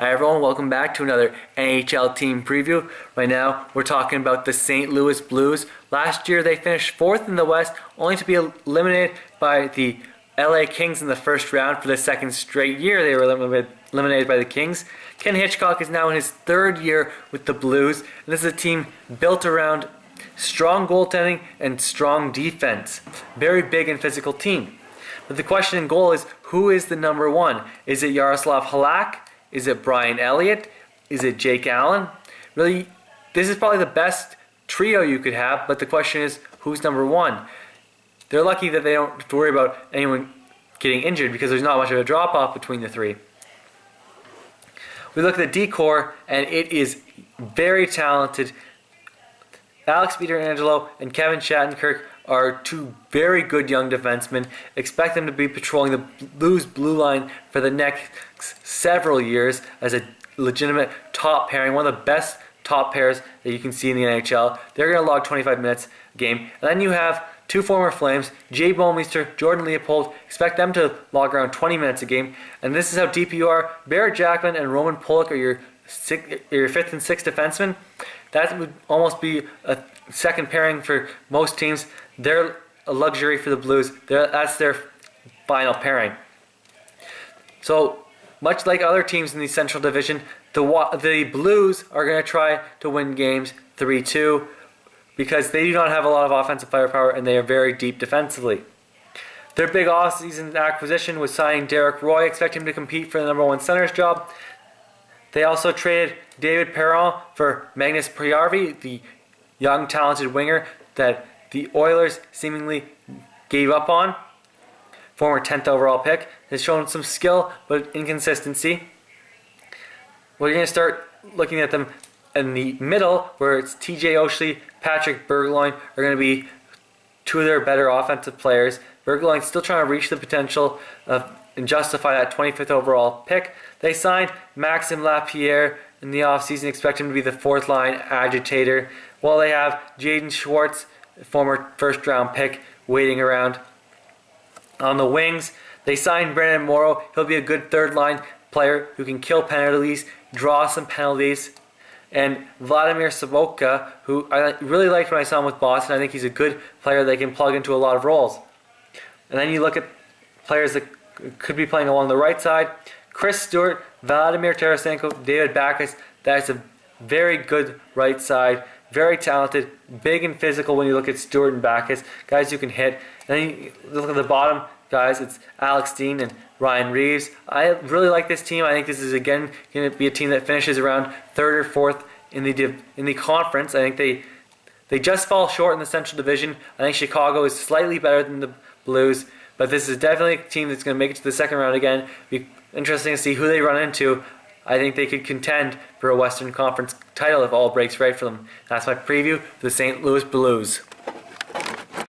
Hi everyone, welcome back to another NHL team preview. Right now, we're talking about the St. Louis Blues. Last year, they finished 4th in the West, only to be eliminated by the LA Kings in the first round. For the second straight year, they were eliminated by the Kings. Ken Hitchcock is now in his 3rd year with the Blues, and this is a team built around strong goaltending and strong defense. Very big and physical team. But the question in goal is, who is the number one? Is it Yaroslav Halak? Is it Brian Elliott? Is it Jake Allen? Really, this is probably the best trio you could have, but the question is, who's number one? They're lucky that they don't have to worry about anyone getting injured because there's not much of a drop-off between the three. We look at the D-core, and it is very talented. Alex Pietrangelo and Kevin Shattenkirk are two very good young defensemen. Expect them to be patrolling the Blues blue line for the next several years as a legitimate top pairing, one of the best top pairs that you can see in the NHL. They're going to log 25 minutes a game. And then you have two former Flames, Jay Bouwmeester, Jordan Leopold. Expect them to log around 20 minutes a game. And this is how deep you are. Barrett Jackman and Roman Polak are your 5th and 6th defensemen. That would almost be a second pairing for most teams. They're a luxury for the Blues. That's their final pairing. So, much like other teams in the Central Division, the Blues are going to try to win games 3-2 because they do not have a lot of offensive firepower and they are very deep defensively. Their big off-season acquisition was signing Derek Roy. Expect him to compete for the number one center's job. They also traded David Perron for Magnus Paajarvi, the young, talented winger that the Oilers seemingly gave up on. Former 10th overall pick. Has shown some skill, but inconsistency. We're going to start looking at them in the middle, where it's TJ Oshie, Patrick Berglund are going to be two of their better offensive players. Berglund still trying to reach the potential of and justify that 25th overall pick. They signed Maxime Lapierre in the offseason, expect him to be the 4th line agitator, while they have Jaden Schwartz, former first round pick, waiting around. On the wings, they signed Brandon Morrow. He'll be a good 3rd line player who can kill penalties, draw some penalties. And Vladimir Sobotka, who I really liked when I saw him with Boston. I think he's a good player that can plug into a lot of roles. And then you look at players that could be playing along the right side. Chris Stewart, Vladimir Tarasenko, David Backes. That's a very good right side. Very talented, big and physical when you look at Stewart and Backes. Guys you can hit. And then you look at the bottom guys, it's Alex Dean and Ryan Reeves. I really like this team. I think this is again going to be a team that finishes around 3rd or 4th in the conference. I think they just fall short in the Central Division. I think Chicago is slightly better than the Blues. But this is definitely a team that's going to make it to the second round again. Be interesting to see who they run into. I think they could contend for a Western Conference title if all breaks right for them. That's my preview for the St. Louis Blues.